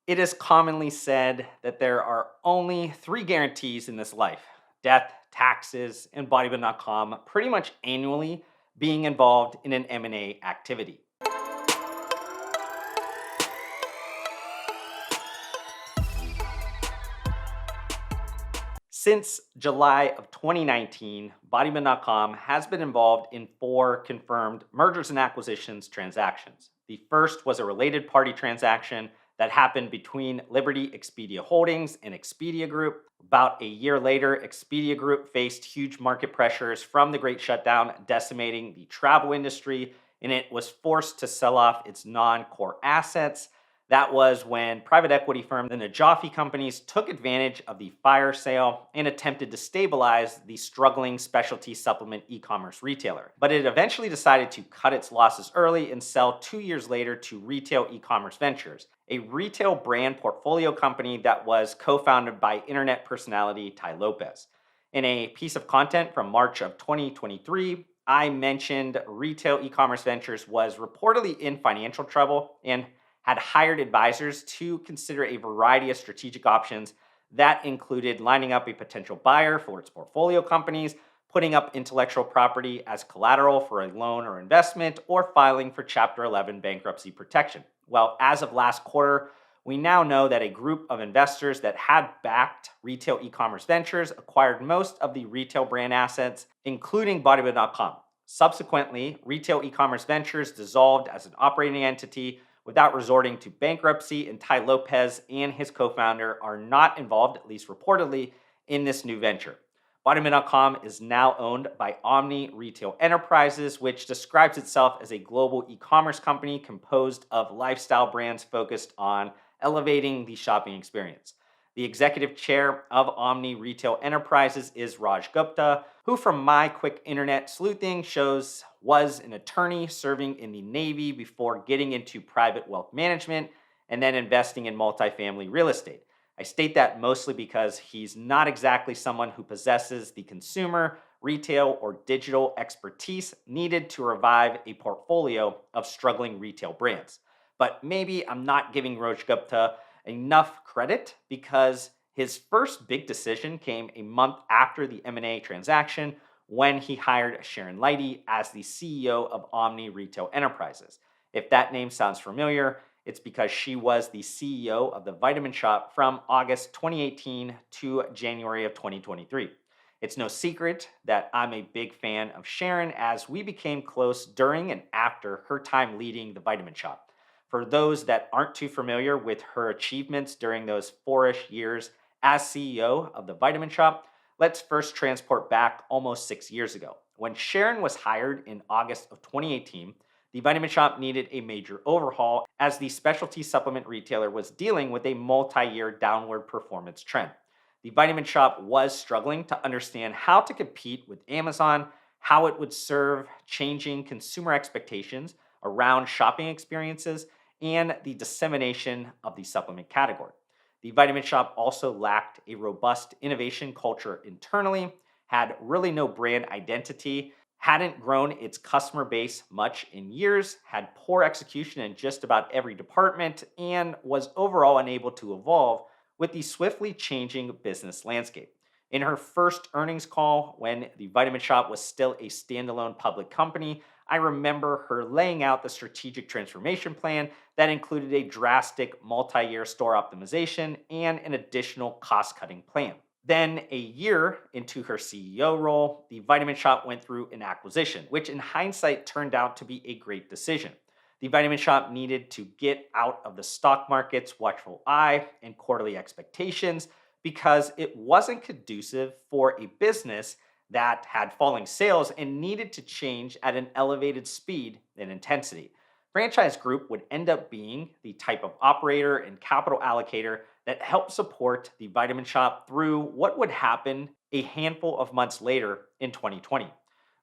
It is commonly said that there are only three guarantees in this life: death, taxes, and bodybuilding.com pretty much annually being involved in an M&A activity. Since July of 2019, bodybuilding.com has been involved in four confirmed mergers and acquisitions transactions. The first was a related party transaction that happened between Liberty Expedia Holdings and Expedia Group. About a year later, Expedia Group faced huge market pressures from the Great Shutdown, decimating the travel industry, and it was forced to sell off its non core assets. That was when private equity firm the Najafi Companies took advantage of the fire sale and attempted to stabilize the struggling specialty supplement e-commerce retailer. But it eventually decided to cut its losses early and sell 2 years later to Retail Ecommerce Ventures, a retail brand portfolio company that was co-founded by internet personality Tai Lopez. In a piece of content from March of 2023, I mentioned Retail Ecommerce Ventures was reportedly in financial trouble and had hired advisors to consider a variety of strategic options that included lining up a potential buyer for its portfolio companies, putting up intellectual property as collateral for a loan or investment, or filing for Chapter 11 bankruptcy protection. Well, as of last quarter, we now know that a group of investors that had backed Retail Ecommerce Ventures acquired most of the retail brand assets, including bodybuilding.com. Subsequently, Retail Ecommerce Ventures dissolved as an operating entity without resorting to bankruptcy, and Tai Lopez and his co-founder are not involved, at least reportedly, in this new venture. Bodybuilding.com is now owned by OMNI Retail Enterprises, which describes itself as a global e-commerce company composed of lifestyle brands focused on elevating the shopping experience. The executive chair of OMNI Retail Enterprises is Raj Gupta, who from my quick internet sleuthing shows was an attorney serving in the Navy before getting into private wealth management and then investing in multifamily real estate. I state that mostly because he's not exactly someone who possesses the consumer, retail, or digital expertise needed to revive a portfolio of struggling retail brands. But maybe I'm not giving Raj Gupta enough credit because his first big decision came a month after the M&A transaction when he hired Sharon Leite as the CEO of OMNI Retail Enterprises. If that name sounds familiar, it's because she was the CEO of the Vitamin Shoppe from August 2018 to January of 2023. It's no secret that I'm a big fan of Sharon, as we became close during and after her time leading the Vitamin Shoppe. For those that aren't too familiar with her achievements during those 4-ish years as CEO of the Vitamin Shoppe, let's first transport back almost 6 years ago. When Sharon was hired in August of 2018, the Vitamin Shoppe needed a major overhaul as the specialty supplement retailer was dealing with a multi-year downward performance trend. The Vitamin Shoppe was struggling to understand how to compete with Amazon, how it would serve changing consumer expectations around shopping experiences, and the dissemination of the supplement category. The Vitamin Shoppe also lacked a robust innovation culture internally, had really no brand identity, hadn't grown its customer base much in years, had poor execution in just about every department, and was overall unable to evolve with the swiftly changing business landscape. In her first earnings call, when the Vitamin Shoppe was still a standalone public company, I remember her laying out the strategic transformation plan that included a drastic multi-year store optimization and an additional cost-cutting plan. Then, a year into her CEO role, the Vitamin Shoppe went through an acquisition, which in hindsight turned out to be a great decision. The Vitamin Shoppe needed to get out of the stock market's watchful eye and quarterly expectations because it wasn't conducive for a business that had falling sales and needed to change at an elevated speed and intensity. Franchise Group would end up being the type of operator and capital allocator that helped support the Vitamin Shoppe through what would happen a handful of months later in 2020.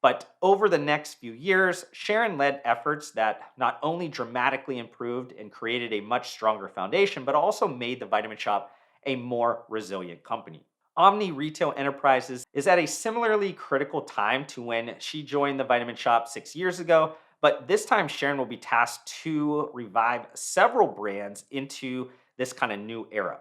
But over the next few years, Sharon led efforts that not only dramatically improved and created a much stronger foundation, but also made the Vitamin Shoppe a more resilient company. OMNI Retail Enterprises is at a similarly critical time to when she joined the Vitamin Shoppe 6 years ago, but this time Sharon will be tasked to revive several brands into this kind of new era.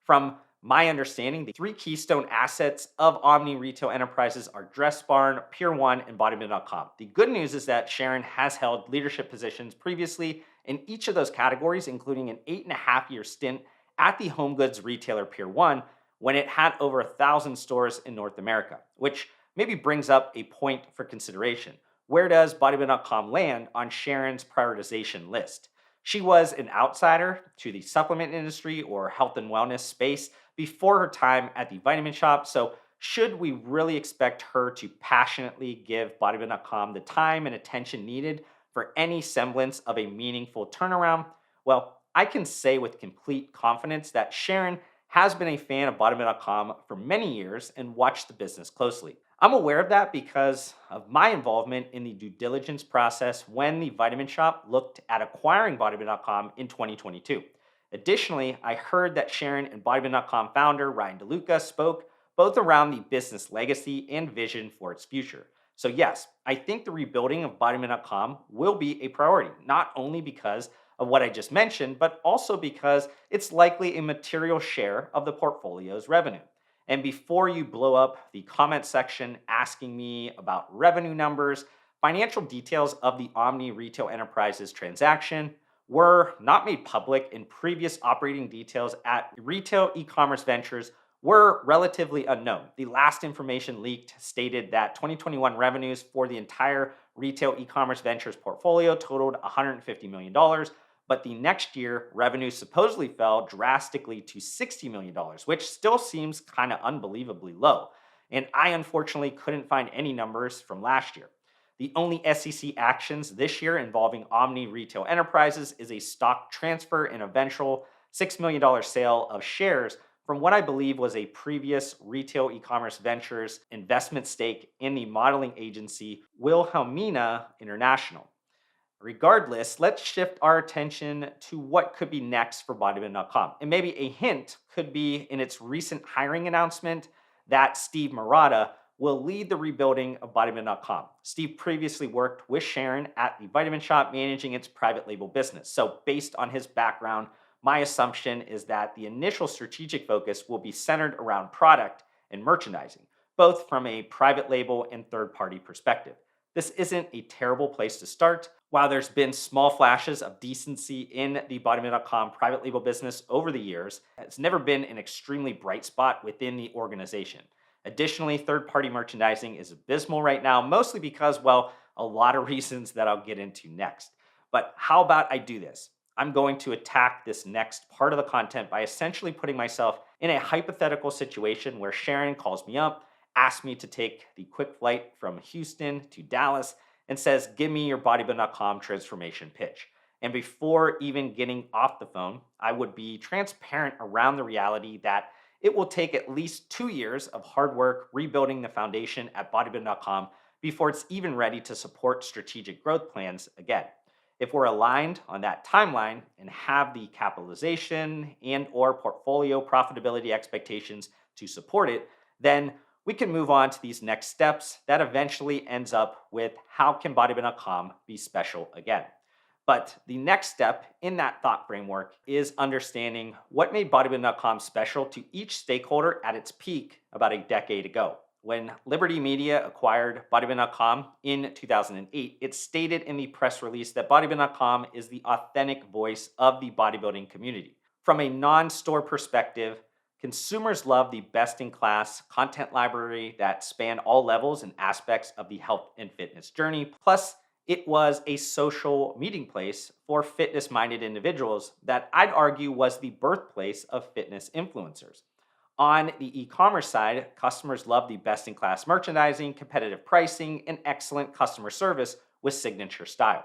From my understanding, the three keystone assets of OMNI Retail Enterprises are Dress Barn, Pier 1, and bodybuilding.com. The good news is that Sharon has held leadership positions previously in each of those categories, including an 8.5-year stint at the home goods retailer Pier 1 when it had over 1,000 stores in North America, which maybe brings up a point for consideration. Where does bodybuilding.com land on Sharon's prioritization list? She was an outsider to the supplement industry or health and wellness space before her time at the Vitamin Shop. So, should we really expect her to passionately give bodybuilding.com the time and attention needed for any semblance of a meaningful turnaround? Well, I can say with complete confidence that Sharon has been a fan of bodybuilding.com for many years and watched the business closely. I'm aware of that because of my involvement in the due diligence process when the Vitamin Shop looked at acquiring bodybuilding.com in 2022. Additionally, I heard that Sharon and bodybuilding.com founder Ryan DeLuca spoke both around the business legacy and vision for its future. So yes, I think the rebuilding of bodybuilding.com will be a priority, not only because of what I just mentioned, but also because it's likely a material share of the portfolio's revenue. And before you blow up the comment section asking me about revenue numbers, financial details of the OMNI Retail Enterprises transaction were not made public, and previous operating details at Retail Ecommerce Ventures were relatively unknown. The last information leaked stated that 2021 revenues for the entire Retail Ecommerce Ventures portfolio totaled $150 million, but the next year, revenue supposedly fell drastically to $60 million, which still seems kind of unbelievably low. And I unfortunately couldn't find any numbers from last year. The only SEC actions this year involving OMNI Retail Enterprises is a stock transfer and eventual $6 million sale of shares from what I believe was a previous Retail Ecommerce Ventures investment stake in the modeling agency Wilhelmina International. Regardless, let's shift our attention to what could be next for bodybuilding.com. And maybe a hint could be in its recent hiring announcement that Steve Murata will lead the rebuilding of bodybuilding.com. Steve previously worked with Sharon at the Vitamin Shop managing its private label business. So based on his background, my assumption is that the initial strategic focus will be centered around product and merchandising, both from a private label and third-party perspective. This isn't a terrible place to start. While there's been small flashes of decency in the bodybuilding.com private label business over the years, it's never been an extremely bright spot within the organization. Additionally, third-party merchandising is abysmal right now, mostly because, well, a lot of reasons that I'll get into next. But how about I do this? I'm going to attack this next part of the content by essentially putting myself in a hypothetical situation where Sharon calls me up, asks me to take the quick flight from Houston to Dallas, and says, give me your bodybuilding.com transformation pitch. And before even getting off the phone, I would be transparent around the reality that it will take at least 2 years of hard work rebuilding the foundation at bodybuilding.com before it's even ready to support strategic growth plans again. If we're aligned on that timeline and have the capitalization and or portfolio profitability expectations to support it, then we can move on to these next steps that eventually ends up with how can bodybuilding.com be special again. But the next step in that thought framework is understanding what made bodybuilding.com special to each stakeholder at its peak about a decade ago. When Liberty Media acquired bodybuilding.com in 2008, it stated in the press release that bodybuilding.com is the authentic voice of the bodybuilding community. From a non-store perspective, consumers love the best-in-class content library that span all levels and aspects of the health and fitness journey. Plus, it was a social meeting place for fitness-minded individuals that I'd argue was the birthplace of fitness influencers. On the e-commerce side, customers love the best-in-class merchandising, competitive pricing, and excellent customer service with signature style.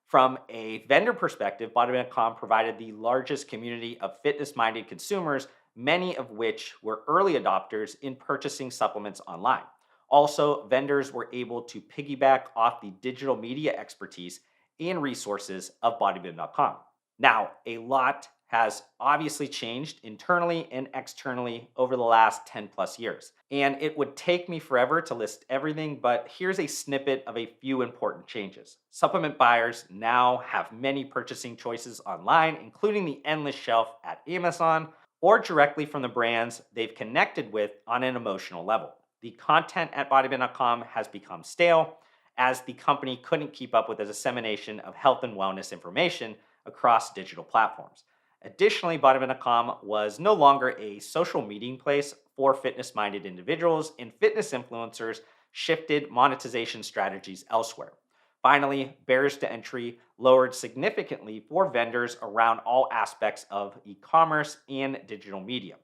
From a vendor perspective, bodybuilding.com provided the largest community of fitness-minded consumers, many of which were early adopters in purchasing supplements online. Also, vendors were able to piggyback off the digital media expertise and resources of bodybuilding.com. Now, a lot has obviously changed internally and externally over the last 10 plus years. And it would take me forever to list everything, but here's a snippet of a few important changes. Supplement buyers now have many purchasing choices online, including the endless shelf at Amazon or directly from the brands they've connected with on an emotional level. The content at bodybuilding.com has become stale as the company couldn't keep up with the dissemination of health and wellness information across digital platforms. Additionally, bodybuilding.com was no longer a social meeting place for fitness minded individuals, and fitness influencers shifted monetization strategies elsewhere. Finally, barriers to entry lowered significantly for vendors around all aspects of e commerce and digital media.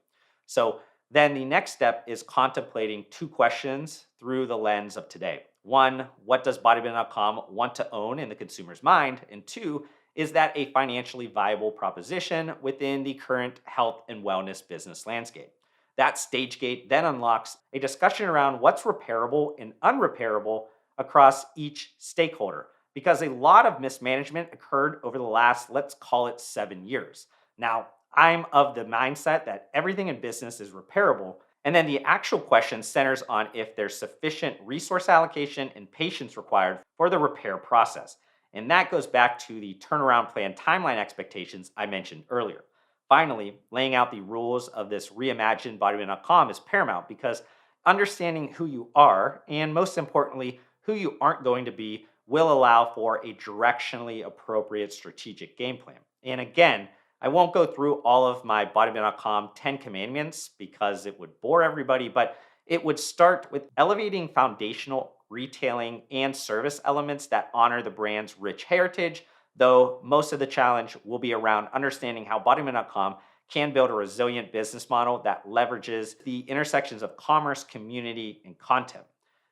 So, then the next step is contemplating two questions through the lens of today. One, what does bodybuilding.com want to own in the consumer's mind? And two, is that a financially viable proposition within the current health and wellness business landscape? That stage gate then unlocks a discussion around what's repairable and unrepairable across each stakeholder, because a lot of mismanagement occurred over the last, let's call it 7 years. Now, I'm of the mindset that everything in business is repairable. And then the actual question centers on if there's sufficient resource allocation and patience required for the repair process. And that goes back to the turnaround plan timeline expectations I mentioned earlier. Finally, laying out the rules of this reimagined bodybuilding.com is paramount because understanding who you are and most importantly, who you aren't going to be will allow for a directionally appropriate strategic game plan. And again, I won't go through all of my bodybuilding.com 10 commandments because it would bore everybody, but it would start with elevating foundational retailing and service elements that honor the brand's rich heritage, though most of the challenge will be around understanding how bodybuilding.com can build a resilient business model that leverages the intersections of commerce, community, and content.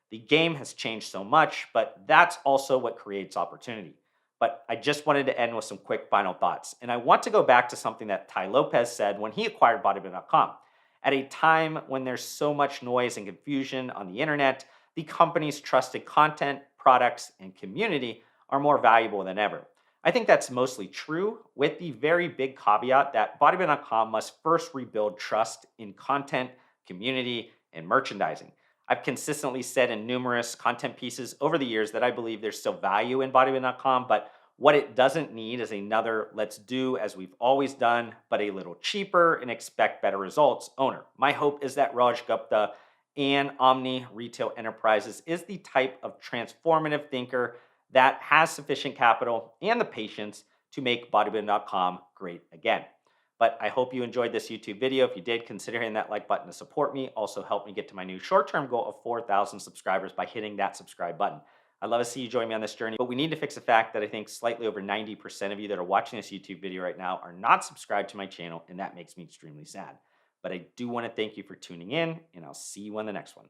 The game has changed so much, but that's also what creates opportunity. But I just wanted to end with some quick final thoughts. And I want to go back to something that Tai Lopez said when he acquired bodybuilding.com. At a time when there's so much noise and confusion on the internet, the company's trusted content, products, and community are more valuable than ever. I think that's mostly true, with the very big caveat that bodybuilding.com must first rebuild trust in content, community, and merchandising. I've consistently said in numerous content pieces over the years that I believe there's still value in bodybuilding.com, but what it doesn't need is another let's do as we've always done, but a little cheaper and expect better results owner. My hope is that Raj Gupta and OMNI Retail Enterprises is the type of transformative thinker that has sufficient capital and the patience to make bodybuilding.com great again. But I hope you enjoyed this YouTube video. If you did, consider hitting that like button to support me. Also help me get to my new short-term goal of 4,000 subscribers by hitting that subscribe button. I'd love to see you join me on this journey, but we need to fix the fact that I think slightly over 90% of you that are watching this YouTube video right now are not subscribed to my channel, and that makes me extremely sad. But I do want to thank you for tuning in, and I'll see you on the next one.